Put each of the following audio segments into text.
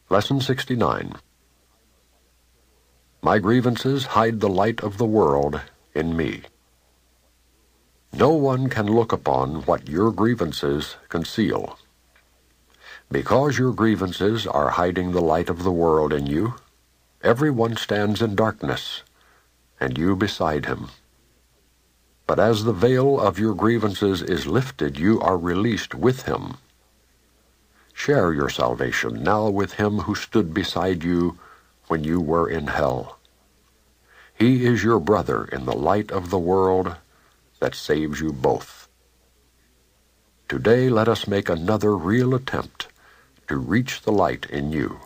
Lesson 69. My grievances hide the light of the world in me. No one can look upon what your grievances conceal. Because your grievances are hiding the light of the world in you, everyone stands in darkness, and you beside him. But as the veil of your grievances is lifted, you are released with him. Share your salvation now with him who stood beside you when you were in hell. He is your brother in the light of the world that saves you both. Today let us make another real attempt to reach the light in you.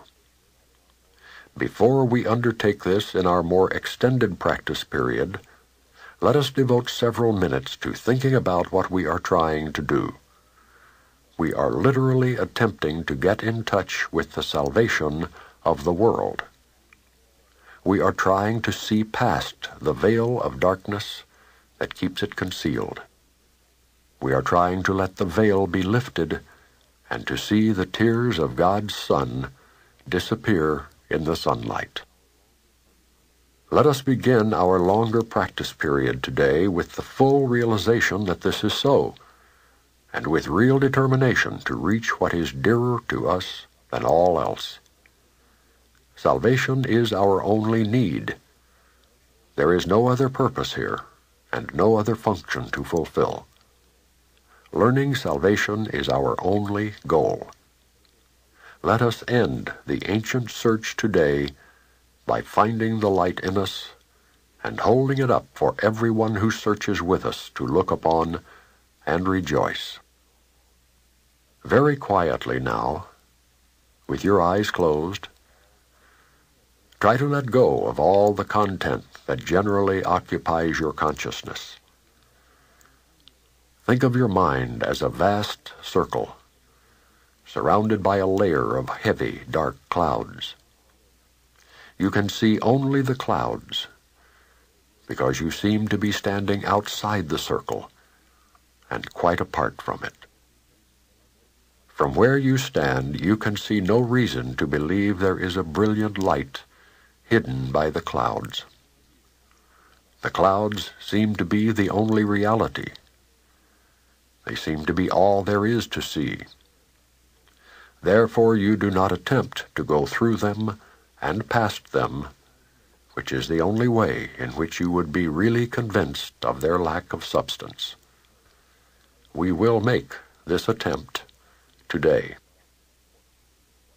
Before we undertake this in our more extended practice period, let us devote several minutes to thinking about what we are trying to do. We are literally attempting to get in touch with the salvation of the world. We are trying to see past the veil of darkness that keeps it concealed. We are trying to let the veil be lifted and to see the tears of God's Son disappear in the sunlight. Let us begin our longer practice period today with the full realization that this is so, and with real determination to reach what is dearer to us than all else. Salvation is our only need. There is no other purpose here, and no other function to fulfill. Learning salvation is our only goal. Let us end the ancient search today by finding the light in us and holding it up for everyone who searches with us to look upon and rejoice. Very quietly now, with your eyes closed, try to let go of all the content that generally occupies your consciousness. Think of your mind as a vast circle, surrounded by a layer of heavy, dark clouds. You can see only the clouds, because you seem to be standing outside the circle and quite apart from it. From where you stand, you can see no reason to believe there is a brilliant light hidden by the clouds. The clouds seem to be the only reality. They seem to be all there is to see. Therefore you do not attempt to go through them and past them, which is the only way in which you would be really convinced of their lack of substance. We will make this attempt today.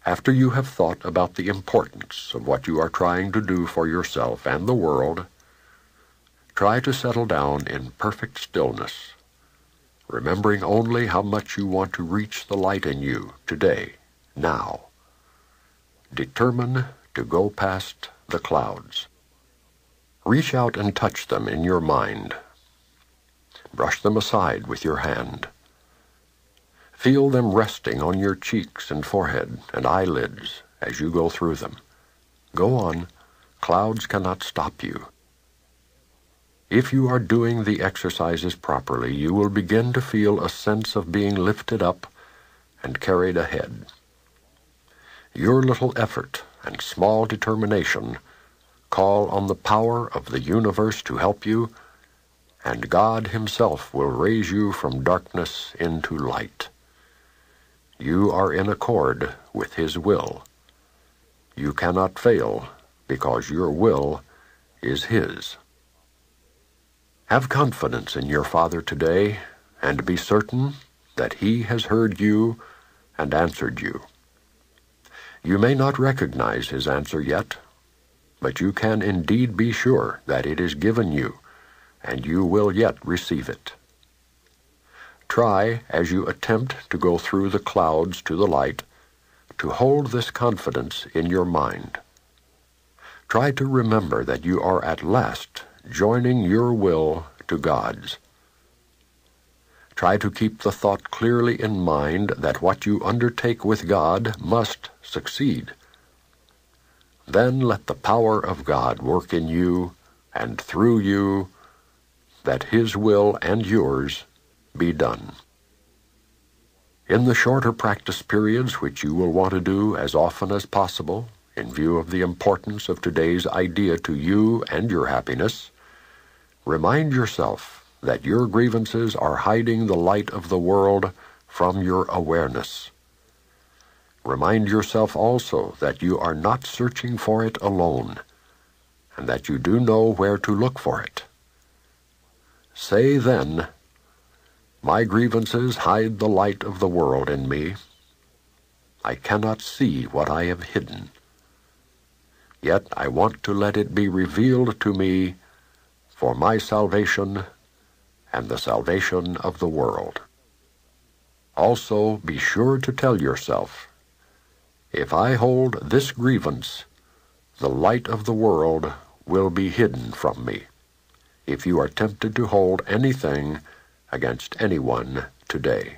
After you have thought about the importance of what you are trying to do for yourself and the world, try to settle down in perfect stillness, remembering only how much you want to reach the light in you today, now. Determine to go past the clouds. Reach out and touch them in your mind. Brush them aside with your hand. Feel them resting on your cheeks and forehead and eyelids as you go through them. Go on. Clouds cannot stop you. If you are doing the exercises properly, you will begin to feel a sense of being lifted up and carried ahead. Your little effort and small determination call on the power of the universe to help you, and God Himself will raise you from darkness into light. You are in accord with His will. You cannot fail because your will is His. Have confidence in your Father today, and be certain that He has heard you and answered you. You may not recognize His answer yet, but you can indeed be sure that it is given you, and you will yet receive it. Try, as you attempt to go through the clouds to the light, to hold this confidence in your mind. Try to remember that you are at last joining your will to God's. Try to keep the thought clearly in mind that what you undertake with God must succeed. Then let the power of God work in you and through you, that His will and yours be done. In the shorter practice periods, which you will want to do as often as possible, in view of the importance of today's idea to you and your happiness, remind yourself that your grievances are hiding the light of the world from your awareness. Remind yourself also that you are not searching for it alone, and that you do know where to look for it. Say then, "My grievances hide the light of the world in me. I cannot see what I have hidden. Yet I want to let it be revealed to me for my salvation and the salvation of the world." Also, be sure to tell yourself, "If I hold this grievance, the light of the world will be hidden from me," if you are tempted to hold anything against anyone today.